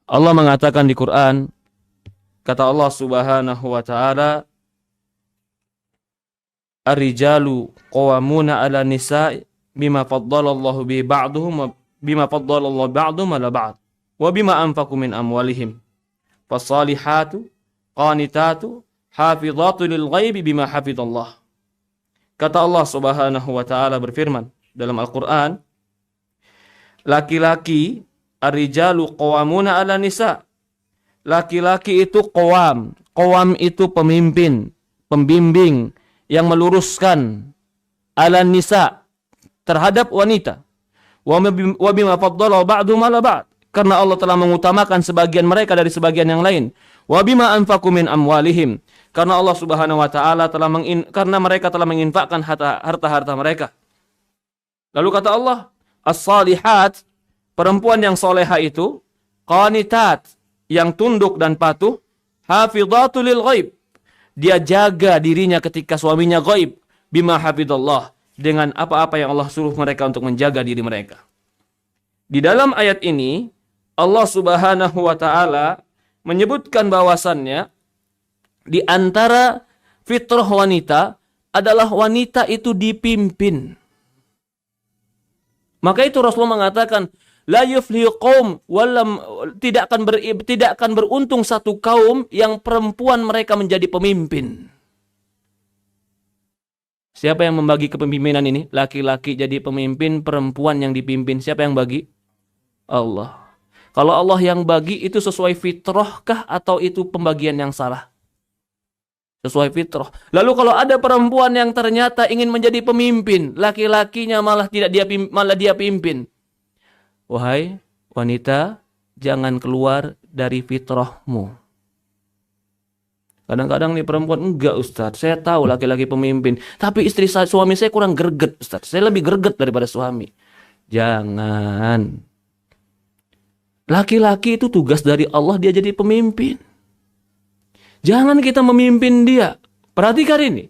Allah mengatakan di Quran, kata Allah Subhanahu wa taala, "Ar-rijalu qawwamuna 'ala nisa'i bima faddalallahu bi ba'dhum wa bima faddalallahu ba'dhum 'ala ba'd wa bima anfaqu min amwalihim. Fas-salihatu qanitatu hafizatu lil ghaibi bima hafizallah." Kata Allah Subhanahu wa taala berfirman dalam Al-Qur'an, laki-laki ar-rijalu qawwamuna 'ala nisa. Laki-laki itu qawam. Qawam itu pemimpin, pembimbing yang meluruskan 'ala nisa terhadap wanita. Wa bima faddala ba'dhum 'ala ba'd. Karena Allah telah mengutamakan sebagian mereka dari sebagian yang lain. Wa bima anfaqu min amwalihim. Karena Allah Subhanahu wa taala karena mereka telah menginfakkan harta-harta mereka. Lalu kata Allah, as-salihat, perempuan yang soleha itu, qanitat, yang tunduk dan patuh, hafidhatul lil ghaib, dia jaga dirinya ketika suaminya ghaib, bima hafidhallah, dengan apa-apa yang Allah suruh mereka untuk menjaga diri mereka. Di dalam ayat ini, Allah Subhanahu wa taala menyebutkan bahwasannya di antara fitrah wanita adalah wanita itu dipimpin. Maka itu Rasulullah mengatakan, la yuflihu qaum walam, tidak akan beruntung satu kaum yang perempuan mereka menjadi pemimpin. Siapa yang membagi kepemimpinan ini? Laki-laki jadi pemimpin, perempuan yang dipimpin. Siapa yang bagi? Allah. Kalau Allah yang bagi, itu sesuai fitrahkah atau itu pembagian yang salah? Sesuai fitrah. Lalu kalau ada perempuan yang ternyata ingin menjadi pemimpin, laki-lakinya malah dia pimpin. Wahai wanita, jangan keluar dari fitrahmu. Kadang-kadang nih perempuan, enggak Ustaz, saya tahu laki-laki pemimpin, tapi suami saya kurang greget Ustaz, saya lebih greget daripada suami. Jangan. Laki-laki itu tugas dari Allah, dia jadi pemimpin. Jangan kita memimpin dia. Perhatikan ini.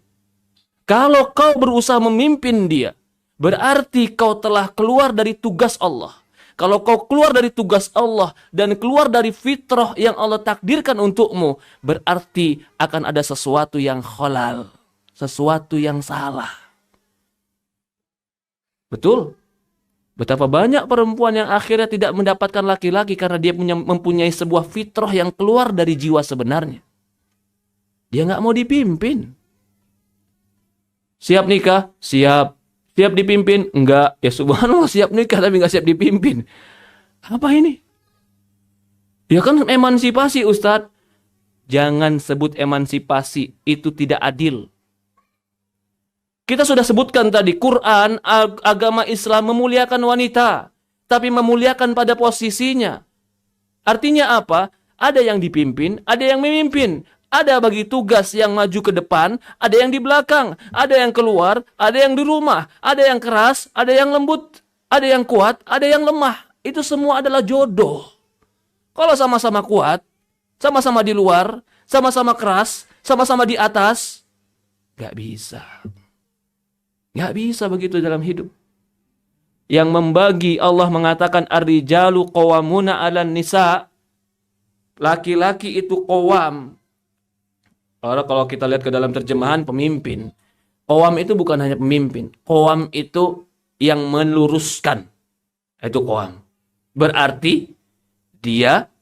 Kalau kau berusaha memimpin dia, berarti kau telah keluar dari tugas Allah. Kalau kau keluar dari tugas Allah dan keluar dari fitrah yang Allah takdirkan untukmu, berarti akan ada sesuatu yang khalal, sesuatu yang salah. Betul? Betapa banyak perempuan yang akhirnya tidak mendapatkan laki-laki karena dia mempunyai sebuah fitrah yang keluar dari jiwa sebenarnya. Dia nggak mau dipimpin. Siap nikah? Siap. Siap dipimpin? Enggak. Ya subhanallah, siap nikah tapi nggak siap dipimpin. Apa ini? Ya kan emansipasi Ustadz. Jangan sebut emansipasi. Itu tidak adil. Kita sudah sebutkan tadi, Quran, agama Islam memuliakan wanita. Tapi memuliakan pada posisinya. Artinya apa? Ada yang dipimpin, ada yang memimpin. Ada bagi tugas yang maju ke depan, ada yang di belakang, ada yang keluar, ada yang di rumah, ada yang keras, ada yang lembut, ada yang kuat, ada yang lemah. Itu semua adalah jodoh. Kalau sama-sama kuat, sama-sama di luar, sama-sama keras, sama-sama di atas, gak bisa. Gak bisa begitu dalam hidup. Yang membagi, Allah mengatakan ar-rijalu qawwamuna 'alan nisa. Laki-laki itu qawwam. Kalau kita lihat ke dalam terjemahan, pemimpin. Qawwam itu bukan hanya pemimpin. Qawwam itu yang meluruskan. Itu qawwam. Berarti dia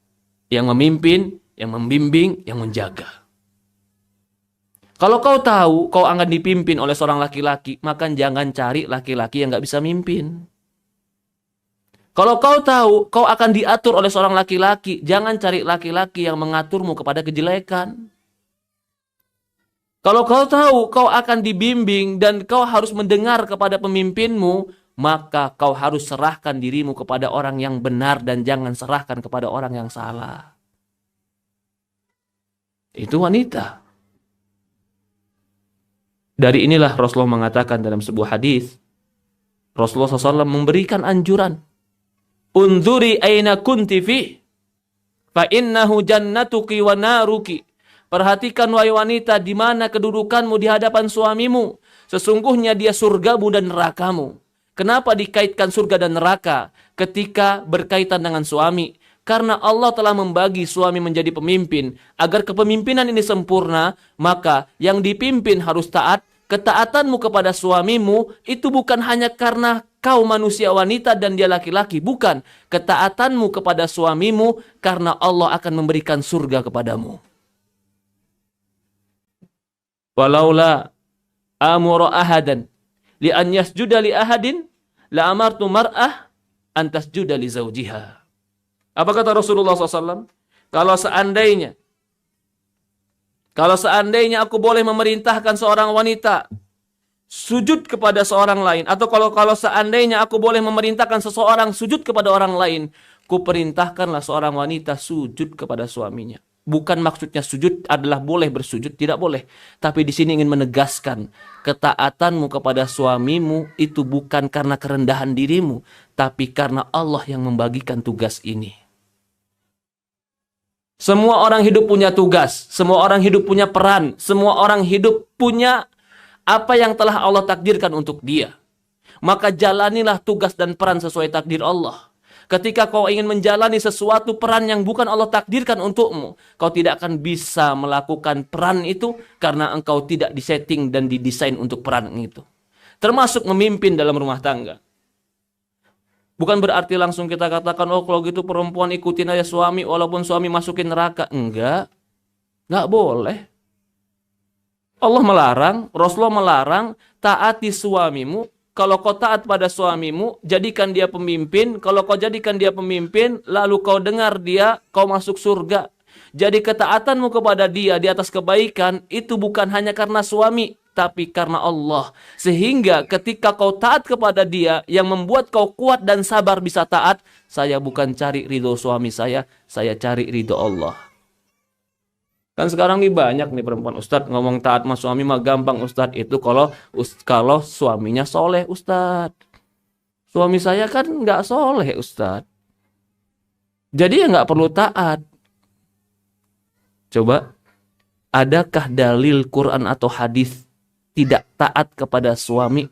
yang memimpin, yang membimbing, yang menjaga. Kalau kau tahu kau akan dipimpin oleh seorang laki-laki, maka jangan cari laki-laki yang gak bisa mimpin. Kalau kau tahu kau akan diatur oleh seorang laki-laki, jangan cari laki-laki yang mengaturmu kepada kejelekan. Kalau kau tahu kau akan dibimbing dan kau harus mendengar kepada pemimpinmu, maka kau harus serahkan dirimu kepada orang yang benar dan jangan serahkan kepada orang yang salah. Itu wanita. Dari inilah Rasulullah mengatakan dalam sebuah hadis, Rasulullah SAW memberikan anjuran, "Unzuri aina kunti fi, fa innahu jannatuki wa naruki." Perhatikan wahai wanita, di mana kedudukanmu di hadapan suamimu. Sesungguhnya dia surgamu dan nerakamu. Kenapa dikaitkan surga dan neraka ketika berkaitan dengan suami? Karena Allah telah membagi suami menjadi pemimpin. Agar kepemimpinan ini sempurna, maka yang dipimpin harus taat. Ketaatanmu kepada suamimu itu bukan hanya karena kau manusia wanita dan dia laki-laki. Bukan. Ketaatanmu kepada suamimu karena Allah akan memberikan surga kepadamu. Walaula amura ahadan li an yasjuda li ahadin la amartu mar'ah an tasjuda li zawjiha. Apa kata Rasulullah SAW? Kalau seandainya aku boleh memerintahkan seorang wanita sujud kepada seorang lain, atau kalau seandainya aku boleh memerintahkan seseorang sujud kepada orang lain, ku perintahkanlah seorang wanita sujud kepada suaminya. Bukan maksudnya sujud adalah boleh bersujud, tidak boleh. Tapi di sini ingin menegaskan, ketaatanmu kepada suamimu itu bukan karena kerendahan dirimu, tapi karena Allah yang membagikan tugas ini. Semua orang hidup punya tugas, semua orang hidup punya peran, semua orang hidup punya apa yang telah Allah takdirkan untuk dia. Maka jalanilah tugas dan peran sesuai takdir Allah. Ketika kau ingin menjalani sesuatu peran yang bukan Allah takdirkan untukmu, kau tidak akan bisa melakukan peran itu karena engkau tidak disetting dan didesain untuk peran itu. Termasuk memimpin dalam rumah tangga. Bukan berarti langsung kita katakan, oh kalau gitu perempuan ikutin aja suami walaupun suami masukin neraka. Enggak boleh. Allah melarang, Rasulullah melarang, taati suamimu. Kalau kau taat pada suamimu, jadikan dia pemimpin. Kalau kau jadikan dia pemimpin, lalu kau dengar dia, kau masuk surga. Jadi ketaatanmu kepada dia di atas kebaikan, itu bukan hanya karena suami, tapi karena Allah. Sehingga ketika kau taat kepada dia, yang membuat kau kuat dan sabar bisa taat, saya bukan cari ridho suami saya cari ridho Allah. Kan sekarang nih banyak nih perempuan, Ustadz ngomong taat sama suami mah gampang Ustadz. Itu kalau suaminya soleh Ustadz. Suami saya kan nggak soleh Ustadz. Jadi ya nggak perlu taat. Coba, adakah dalil Quran atau hadis tidak taat kepada suami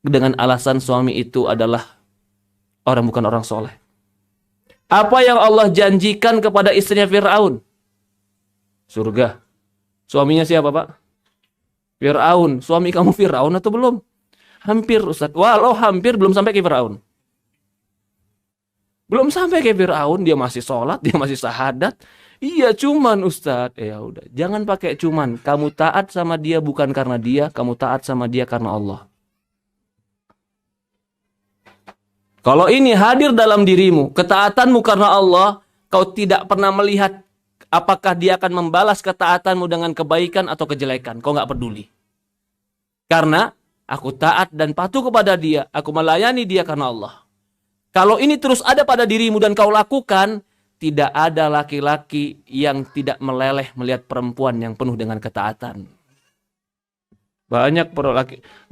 dengan alasan suami itu adalah bukan orang soleh? Apa yang Allah janjikan kepada istrinya Fir'aun? Surga. Suaminya siapa, Pak? Fir'aun. Suami kamu Fir'aun atau belum? Hampir, Ustaz. Walau hampir belum sampai ke Fir'aun. Belum sampai ke Fir'aun, dia masih sholat, dia masih syahadat. Iya, cuman Ustaz. Ya udah, jangan pakai cuman. Kamu taat sama dia bukan karena dia, kamu taat sama dia karena Allah. Kalau ini hadir dalam dirimu, ketaatanmu karena Allah, kau tidak pernah melihat apakah dia akan membalas ketaatanmu dengan kebaikan atau kejelekan. Kau nggak peduli. Karena aku taat dan patuh kepada dia. Aku melayani dia karena Allah. Kalau ini terus ada pada dirimu dan kau lakukan, tidak ada laki-laki yang tidak meleleh melihat perempuan yang penuh dengan ketaatan. Banyak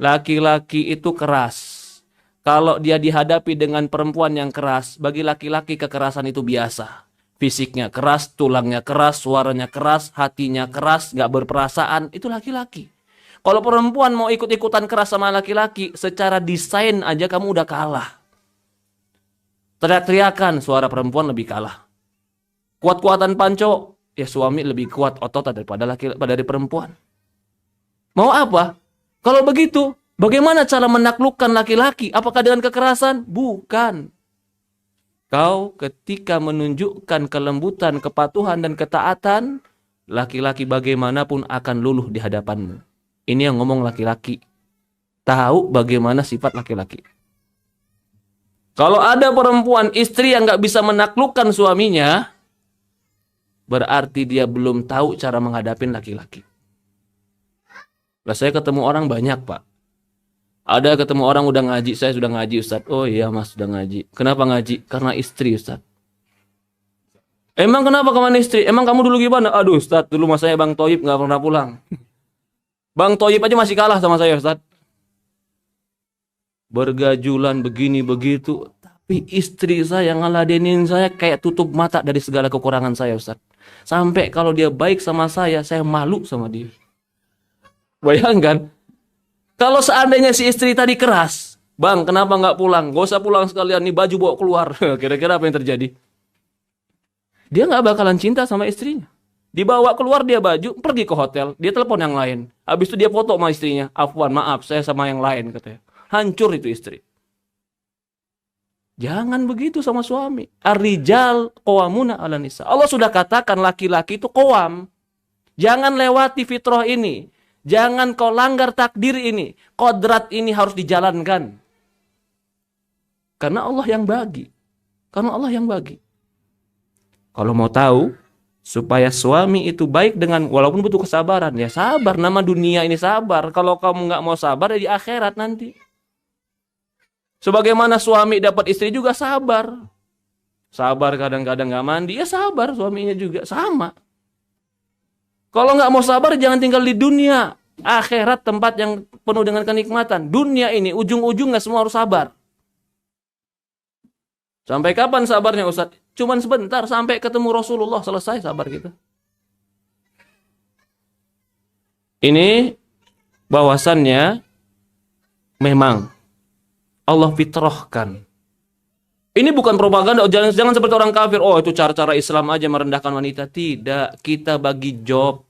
laki-laki itu keras. Kalau dia dihadapi dengan perempuan yang keras, bagi laki-laki kekerasan itu biasa. Fisiknya keras, tulangnya keras, suaranya keras, hatinya keras, gak berperasaan, itu laki-laki. Kalau perempuan mau ikut-ikutan keras sama laki-laki, secara desain aja kamu udah kalah. Teriak-teriakan, suara perempuan lebih kalah. Kuat-kuatan panco, ya suami lebih kuat otot daripada dari perempuan. Mau apa? Kalau begitu, bagaimana cara menaklukkan laki-laki? Apakah dengan kekerasan? Bukan. Kau ketika menunjukkan kelembutan, kepatuhan, dan ketaatan, laki-laki bagaimanapun akan luluh di hadapanmu. Ini yang ngomong laki-laki. Tahu bagaimana sifat laki-laki. Kalau ada perempuan, istri yang gak bisa menaklukkan suaminya, berarti dia belum tahu cara menghadapi laki-laki. Saya ketemu orang banyak, Pak. Ada ketemu orang udah ngaji, saya sudah ngaji Ustaz. Oh iya Mas sudah ngaji. Kenapa ngaji? Karena istri Ustaz. Emang kenapa kemana istri? Emang kamu dulu gimana? Aduh Ustaz, dulu mas saya Bang Toyib gak pernah pulang. Bang Toyib aja masih kalah sama saya Ustaz. Bergajulan begini begitu. Tapi istri saya ngeladenin saya kayak tutup mata dari segala kekurangan saya Ustaz. Sampai kalau dia baik sama saya malu sama dia. Bayangkan. Kalau seandainya si istri tadi keras, Bang, kenapa nggak pulang? Gak usah pulang sekalian, nih baju bawa keluar. Kira-kira apa yang terjadi? Dia nggak bakalan cinta sama istrinya. Dibawa keluar dia baju, pergi ke hotel, dia telepon yang lain. Habis itu dia foto sama istrinya. Afwan, maaf, saya sama yang lain katanya. Hancur itu istri. Jangan begitu sama suami. Ar-rijal qawwamuna 'alan nisa. Allah sudah katakan laki-laki itu qawam. Jangan lewati fitrah ini. Jangan kau langgar takdir ini. Kodrat ini harus dijalankan. Karena Allah yang bagi. Karena Allah yang bagi. Kalau mau tahu supaya suami itu baik dengan, walaupun butuh kesabaran, ya sabar. Nama dunia ini sabar. Kalau kamu nggak mau sabar, ya di akhirat nanti. Sebagaimana suami dapat istri juga sabar. Sabar kadang-kadang nggak mandi, ya sabar suaminya juga sama. Kalau nggak mau sabar, jangan tinggal di dunia. Akhirat tempat yang penuh dengan kenikmatan. Dunia ini ujung-ujungnya semua harus sabar. Sampai kapan sabarnya Ustaz? Cuman sebentar sampai ketemu Rasulullah, selesai sabar kita. Ini bahwasannya memang Allah fitrahkan. Ini bukan propaganda, jangan seperti orang kafir. Oh, itu cara-cara Islam aja merendahkan wanita. Tidak, kita bagi job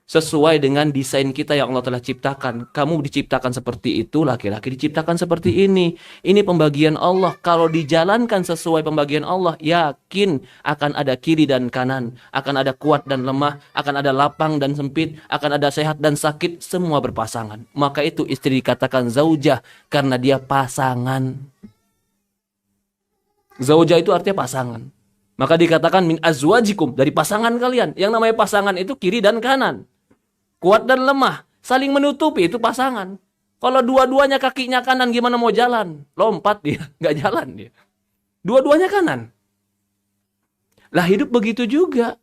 sesuai dengan desain kita yang Allah telah ciptakan. Kamu diciptakan seperti itu, laki-laki diciptakan seperti ini. Ini pembagian Allah. Kalau dijalankan sesuai pembagian Allah, yakin akan ada kiri dan kanan, akan ada kuat dan lemah, akan ada lapang dan sempit, akan ada sehat dan sakit, semua berpasangan. Maka itu istri dikatakan zaujah karena dia pasangan. Zaujah itu artinya pasangan. Maka dikatakan min azwajikum, dari pasangan kalian. Yang namanya pasangan itu kiri dan kanan. Kuat dan lemah, saling menutupi, itu pasangan. Kalau dua-duanya kakinya kanan, gimana mau jalan? Lompat dia, nggak jalan dia. Dua-duanya kanan. Lah hidup begitu juga.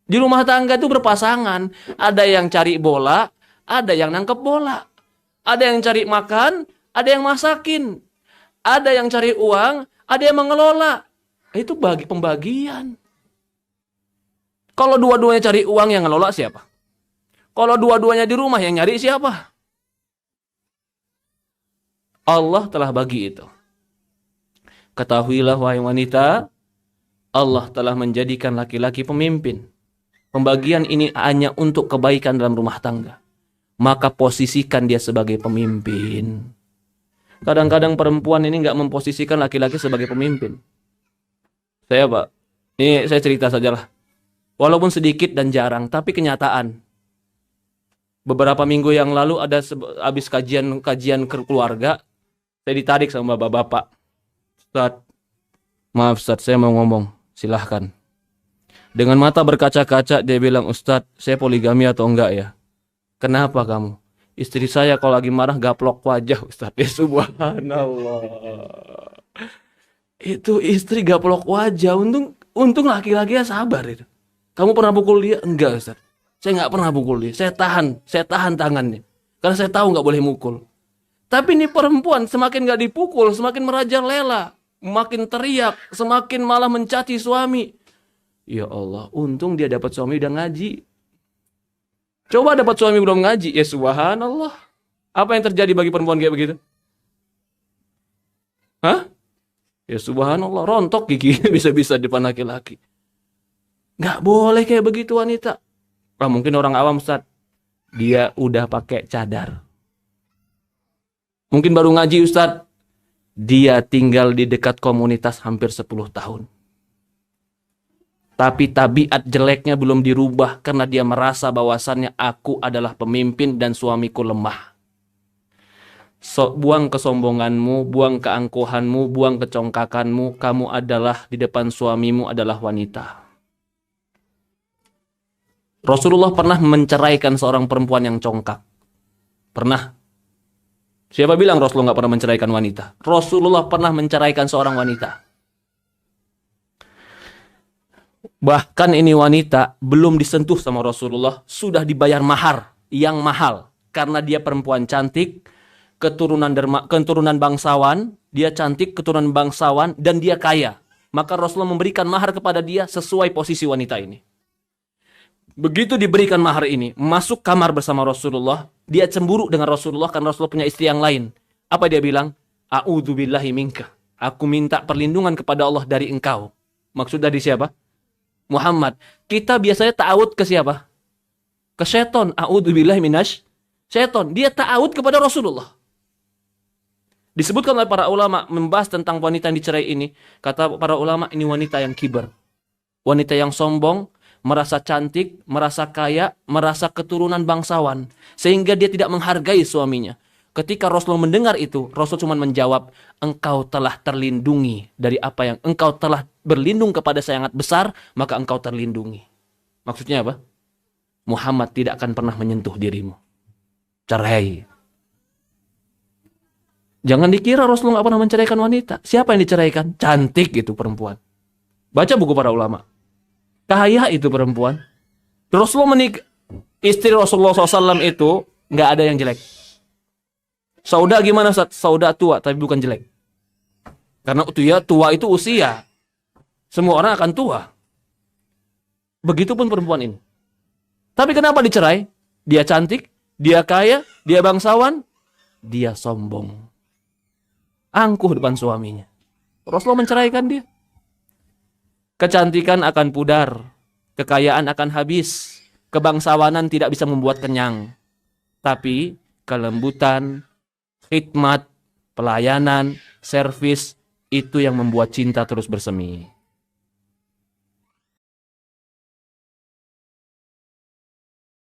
Di rumah tangga itu berpasangan. Ada yang cari bola, ada yang nangkep bola. Ada yang cari makan, ada yang masakin. Ada yang cari uang, ada yang mengelola. Itu bagi pembagian. Kalau dua-duanya cari uang, yang ngelola siapa? Kalau dua-duanya di rumah, yang nyari siapa? Allah telah bagi itu. Ketahuilah wahai wanita, Allah telah menjadikan laki-laki pemimpin. Pembagian ini hanya untuk kebaikan dalam rumah tangga. Maka posisikan dia sebagai pemimpin. Kadang-kadang perempuan ini nggak memposisikan laki-laki sebagai pemimpin. Ini saya cerita sajalah. Walaupun sedikit dan jarang, tapi kenyataan. Beberapa minggu yang lalu ada habis kajian keluarga, saya ditarik sama bapak-bapak. Ustaz, maaf Ustaz, saya mau ngomong. Silahkan. Dengan mata berkaca-kaca dia bilang, Ustaz, saya poligami atau enggak ya? Kenapa kamu? Istri saya kalau lagi marah gaplok wajah Ustaz. Ya subhanallah. Itu istri gaplok wajah. Untung laki-lakinya sabar itu. Kamu pernah pukul dia? Enggak Ustaz. Saya nggak pernah pukul dia. Saya tahan tangannya. Karena saya tahu nggak boleh mukul. Tapi ini perempuan semakin nggak dipukul, semakin merajalela, makin teriak, semakin malah mencaci suami. Ya Allah, untung dia dapat suami udah ngaji. Coba dapat suami belum ngaji, ya subhanallah. Apa yang terjadi bagi perempuan kayak begitu? Hah? Ya subhanallah, rontok gigi bisa-bisa depan laki-laki. Nggak boleh kayak begitu wanita. Mungkin orang awam Ustaz, dia udah pakai cadar. Mungkin baru ngaji Ustaz, dia tinggal di dekat komunitas hampir 10 tahun. Tapi tabiat jeleknya belum dirubah karena dia merasa bahwasannya aku adalah pemimpin dan suamiku lemah. Buang kesombonganmu, buang keangkuhanmu, buang kecongkakanmu, kamu adalah di depan suamimu adalah wanita. Rasulullah pernah menceraikan seorang perempuan yang congkak. Pernah. Siapa bilang Rasulullah nggak pernah menceraikan wanita? Rasulullah pernah menceraikan seorang wanita. Bahkan ini wanita belum disentuh sama Rasulullah, sudah dibayar mahar yang mahal. Karena dia perempuan cantik, keturunan bangsawan, dia cantik, keturunan bangsawan, dan dia kaya. Maka Rasulullah memberikan mahar kepada dia sesuai posisi wanita ini. Begitu diberikan mahar ini, masuk kamar bersama Rasulullah, dia cemburu dengan Rasulullah karena Rasulullah punya istri yang lain. Apa dia bilang? A'udzubillahi minka. Aku minta perlindungan kepada Allah dari engkau. Maksud dari siapa? Muhammad. Kita biasanya ta'awud ke siapa? Ke seton. A'udzubillahi minasy syaiton. Dia ta'awud kepada Rasulullah. Disebutkan oleh para ulama membahas tentang wanita yang dicerai ini. Kata para ulama, ini wanita yang kibar. Wanita yang sombong, merasa cantik, merasa kaya, merasa keturunan bangsawan. Sehingga dia tidak menghargai suaminya. Ketika Rasulullah mendengar itu, Rasul cuma menjawab, engkau telah terlindungi dari apa yang engkau telah berlindung kepada yang sangat besar, maka engkau terlindungi. Maksudnya apa? Muhammad tidak akan pernah menyentuh dirimu. Cerai. Jangan dikira Rasulullah nggak pernah menceraikan wanita. Siapa yang diceraikan? Cantik itu perempuan. Baca buku para ulama. Kaya itu perempuan. Rasulullah istri Rasulullah SAW itu nggak ada yang jelek. Sauda gimana? Sauda tua tapi bukan jelek. Karena tua itu usia. Semua orang akan tua. Begitupun perempuan ini. Tapi kenapa dicerai? Dia cantik, dia kaya, dia bangsawan, dia sombong. Angkuh depan suaminya. Rasulullah menceraikan dia. Kecantikan akan pudar, kekayaan akan habis, kebangsawanan tidak bisa membuat kenyang. Tapi kelembutan, khidmat, pelayanan, servis, itu yang membuat cinta terus bersemi.